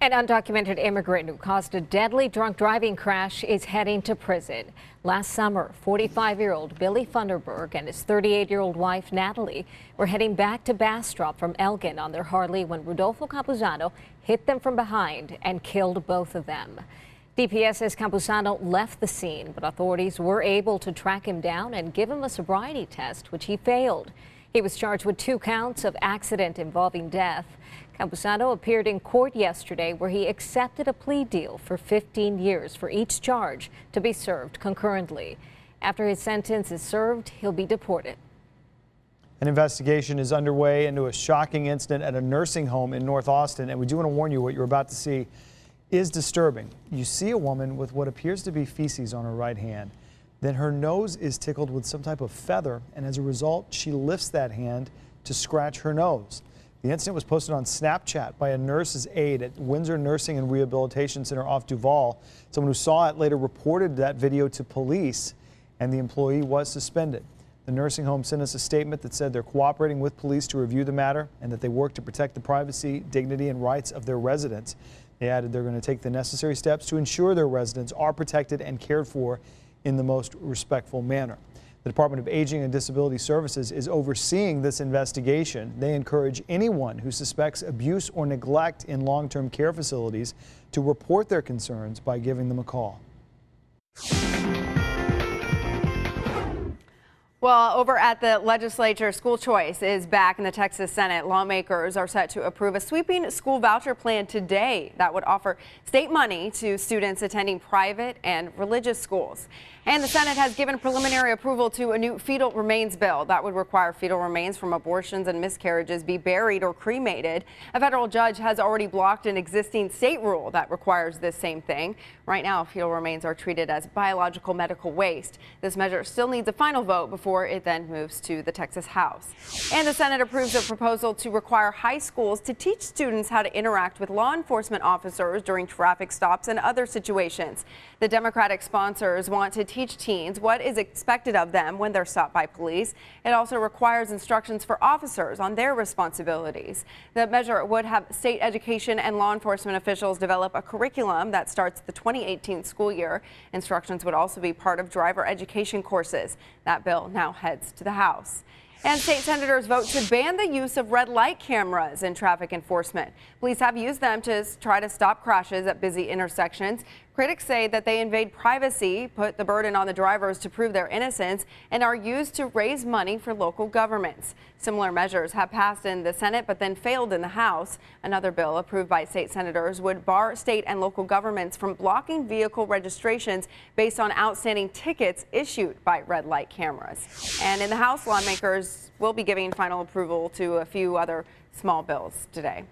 An undocumented immigrant who caused a deadly drunk driving crash is heading to prison. Last summer, 45-year-old Billy Funderburg and his 38-year-old wife, Natalie, were heading back to Bastrop from Elgin on their Harley when Rodolfo Campuzano hit them from behind and killed both of them. DPS says Campuzano left the scene, but authorities were able to track him down and give him a sobriety test, which he failed. He was charged with 2 counts of accident involving death. Campuzano appeared in court yesterday where he accepted a plea deal for 15 years for each charge to be served concurrently. After his sentence is served, he'll be deported. An investigation is underway into a shocking incident at a nursing home in North Austin, and we do want to warn you what you're about to see is disturbing. You see a woman with what appears to be feces on her right hand. Then her nose is tickled with some type of feather, and as a result, she lifts that hand to scratch her nose. The incident was posted on Snapchat by a nurse's aide at Windsor Nursing and Rehabilitation Center off Duval. Someone who saw it later reported that video to police, and the employee was suspended. The nursing home sent us a statement that said they're cooperating with police to review the matter and that they work to protect the privacy, dignity, and rights of their residents. They added they're going to take the necessary steps to ensure their residents are protected and cared for in the most respectful manner. The Department of Aging and Disability Services is overseeing this investigation. They encourage anyone who suspects abuse or neglect in long-term care facilities to report their concerns by giving them a call. Well, over at the legislature, school choice is back in the Texas Senate. Lawmakers are set to approve a sweeping school voucher plan today that would offer state money to students attending private and religious schools. And the Senate has given preliminary approval to a new fetal remains bill that would require fetal remains from abortions and miscarriages be buried or cremated. A federal judge has already blocked an existing state rule that requires this same thing. Right now, fetal remains are treated as biological medical waste. This measure still needs a final vote before it then moves to the Texas House. And the Senate approves a proposal to require high schools to teach students how to interact with law enforcement officers during traffic stops and other situations. The Democratic sponsors want to teach teens what is expected of them when they're stopped by police. It also requires instructions for officers on their responsibilities. The measure would have state education and law enforcement officials develop a curriculum that starts the 2018 school year. Instructions would also be part of driver education courses. That bill now heads to the House. And state senators vote to ban the use of red light cameras in traffic enforcement. Police have used them to try to stop crashes at busy intersections. Critics say that they invade privacy, put the burden on the drivers to prove their innocence, and are used to raise money for local governments. Similar measures have passed in the Senate but then failed in the House. Another bill approved by state senators would bar state and local governments from blocking vehicle registrations based on outstanding tickets issued by red light cameras. And in the House, lawmakers will be giving final approval to a few other small bills today.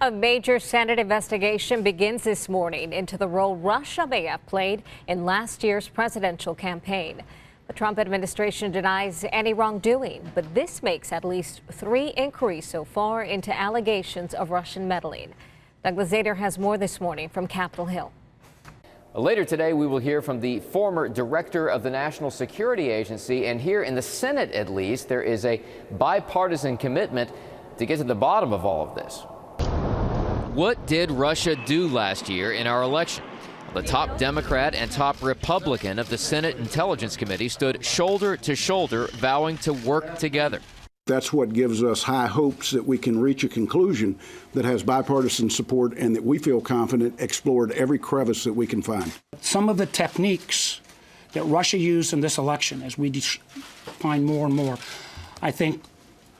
A major Senate investigation begins this morning into the role Russia may have played in last year's presidential campaign. The Trump administration denies any wrongdoing, but this makes at least 3 inquiries so far into allegations of Russian meddling. Douglas Zader has more this morning from Capitol Hill. Later today, we will hear from the former director of the National Security Agency, and here in the Senate, at least, there is a bipartisan commitment to get to the bottom of all of this. What did Russia do last year in our election? The top Democrat and top Republican of the Senate Intelligence Committee stood shoulder to shoulder, vowing to work together. That's what gives us high hopes that we can reach a conclusion that has bipartisan support and that we feel confident explored every crevice that we can find. Some of the techniques that Russia used in this election, as we find more and more, I think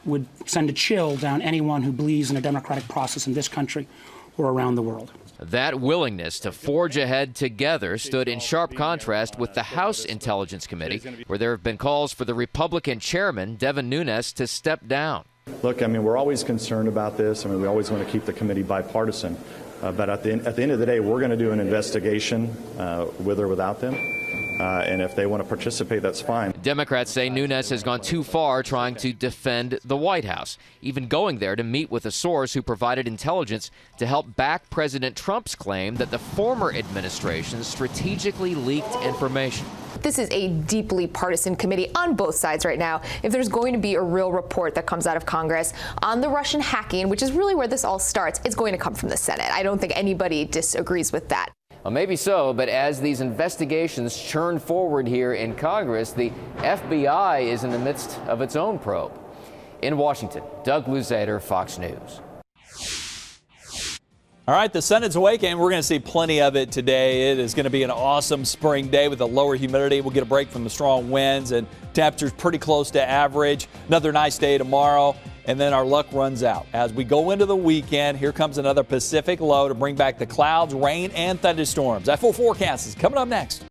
would send a chill down anyone who believes in a democratic process in this country or around the world. That willingness to forge ahead together stood in sharp contrast with the House Intelligence Committee, where there have been calls for the Republican chairman, Devin Nunes, to step down. Look, I mean, we're always concerned about this. I mean, we always want to keep the committee bipartisan. But at the end of the day, we're going to do an investigation with or without them. And if they want to participate, that's fine. Democrats say Nunes has gone too far trying to defend the White House, even going there to meet with a source who provided intelligence to help back President Trump's claim that the former administration strategically leaked information. this is a deeply partisan committee on both sides right now. If there's going to be a real report that comes out of Congress on the Russian hacking, which is really where this all starts, it's going to come from the Senate. I don't think anybody disagrees with that. Well, maybe so, but as these investigations churn forward here in Congress, the FBI is in the midst of its own probe. In Washington, Doug Luzader, Fox News. All right, the Senate's awake, and we're going to see plenty of it today. It is going to be an awesome spring day with a lower humidity. We'll get a break from the strong winds, and temperatures pretty close to average. Another nice day tomorrow, and then our luck runs out. As we go into the weekend, here comes another Pacific low to bring back the clouds, rain, and thunderstorms. That full forecast is coming up next.